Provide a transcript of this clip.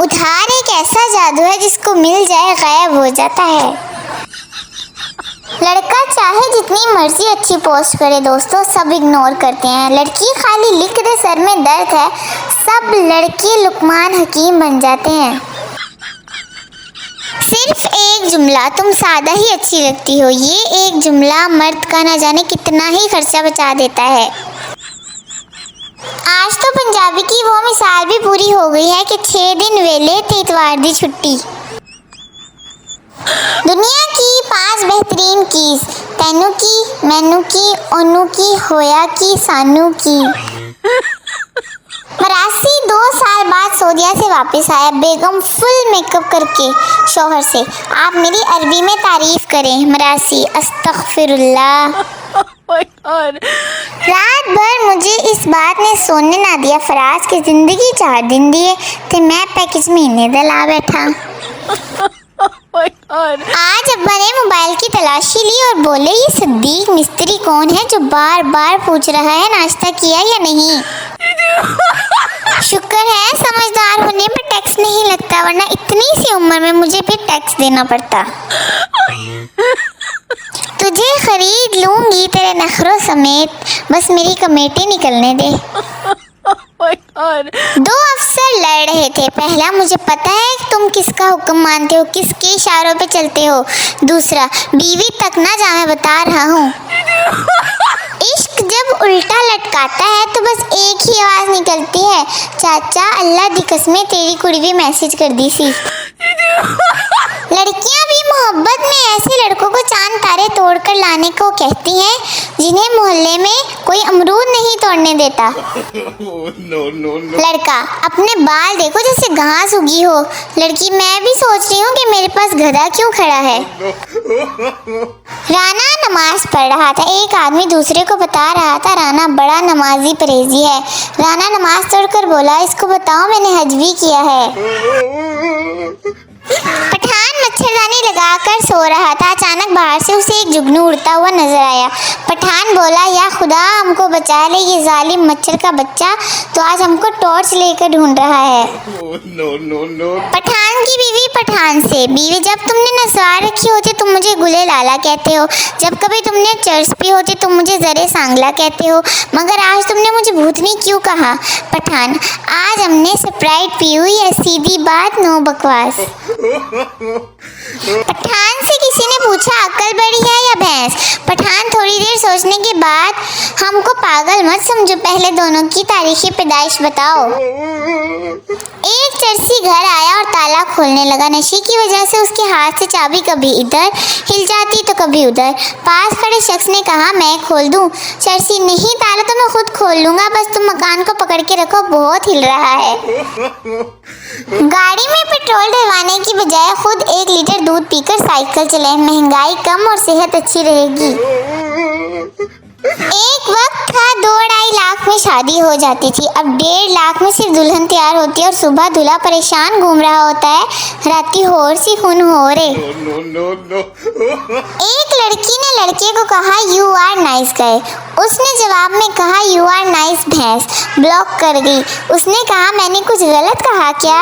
उधार एक ऐसा जादू है जिसको मिल जाए गायब हो जाता है। लड़का चाहे जितनी मर्जी अच्छी पोस्ट करे दोस्तों, सब इग्नोर करते हैं। लड़की खाली लिख दे सर में दर्द है, सब लड़के लुकमान हकीम बन जाते हैं। सिर्फ एक जुमला तुम सादा ही अच्छी लगती हो, ये एक जुमला मर्द का ना जाने कितना ही खर्चा बचा देता है। आज तो पंजाबी की वो मिसाल भी पूरी हो गई है कि 6 दिन वेले ते इतवार दी छुट्टी। दुनिया की 5 बेहतरीन कीज, तैनू की, मैनू की, ओनू की, होया की, सानू की। मरासी 2 साल बाद सऊदीया से वापस आया, बेगम फुल मेकअप करके शोहर से, आप मेरी अरबी में तारीफ करें। मरासी, अस्तगफिरुल्लाह। रात भर मुझे इस बात ने सोने ना दिया फराज की जिंदगी 4 दिन दिए थे, मैं पैकेज महीने दला बैठा। आज अब्बा ने मोबाइल की तलाशी ली और बोले ये सिद्दीक मिस्त्री कौन है जो बार बार पूछ रहा है नाश्ता किया या नहीं। शुक्र है समझदार होने पर टैक्स नहीं लगता, वरना इतनी सी उम्र में मुझे भी टैक्स देना पड़ता। तुझे खरीद लूंगी तेरे नखरों समेत, बस मेरी कमेटी निकलने दे। 2 अफसर लड़ रहे थे, पहला मुझे पता है कि तुम किसका हुक्म मानते हो, किसके इशारों पे चलते हो। दूसरा, बीवी तक ना जा मैं बता रहा हूँ। इश्क जब उल्टा लटकाता है तो बस एक ही आवाज निकलती है, चाचा अल्लाह दी कसमें तेरी कुड़ी भी मैसेज कर दी सी। लड़कियां भी मोहब्बत में ऐसे लड़कों को चांद तारे तोड़कर लाने को कहती हैं जिन्हें मोहल्ले में कोई अमरूद नहीं तोड़ने देता। लड़का, अपने बाल देखो जैसे घास उगी हो। लड़की, मैं भी सोच रही हूँ कि मेरे पास गधा क्यों खड़ा है। राना नमाज पढ़ रहा था, एक आदमी दूसरे को बता रहा था राना बड़ा नमाजी परहेजी है। राना नमाज तोड़कर बोला, इसको बताओ मैंने हज भी किया है। पठान मच्छरदानी लगाकर सो रहा था, अचानक बाहर से उसे एक जुगनू उड़ता हुआ नजर आया। पठान बोला, या खुदा हमको बचा ले, ये जालिम मच्छर का बच्चा तो आज हमको टॉर्च लेकर ढूंढ रहा है। पठान की बीवी पठान से, बीवी जब तुमने नस्वार रखी होती तुम मुझे गुले लाला कहते हो, जब कभी तुमने चर्च पी होती तुम मुझे जरे सांगला कहते हो, मगर आज तुमने मुझे भूतनी क्यों कहा। पठान, आज हमने स्प्राइट पी हुई है, सीधी बात नो बकवास। पठान से किसी ने पूछा अक्ल बड़ी है या भैंस। पठान थोड़ी देर सोचने के बाद, हमको पागल मत समझो, पहले दोनों की तारीखी पैदाइश बताओ। एक चरसी घर आया और ताला खोलने लगा, नशे की वजह से उसके हाथ से चाबी कभी इधर हिल जाती तो कभी उधर। पास खड़े शख्स ने कहा, मैं खोल दूं। चरसी, नहीं ताला तो मैं खुद खोल लूंगा, बस तुम मकान को पकड़ के रखो, बहुत हिल रहा है। गाड़ी में पेट्रोल डलवाने की बजाय खुद 1 लीटर दूध पीकर साइकिल चलाएं, महंगाई कम और सेहत अच्छी रहेगी। एक वक्त था 2-2.5 लाख में शादी हो जाती थी, अब 1.5 लाख में सिर्फ दुल्हन तैयार होती है और सुबह दूल्हा परेशान घूम रहा होता है, राती होर सी खून हो रे। एक लड़की ने लड़के को कहा, यू आर नाइस गाय। उसने जवाब में कहा, यू आर नाइस भैंस। ब्लॉक कर गई। उसने कहा, मैंने कुछ गलत कहा क्या।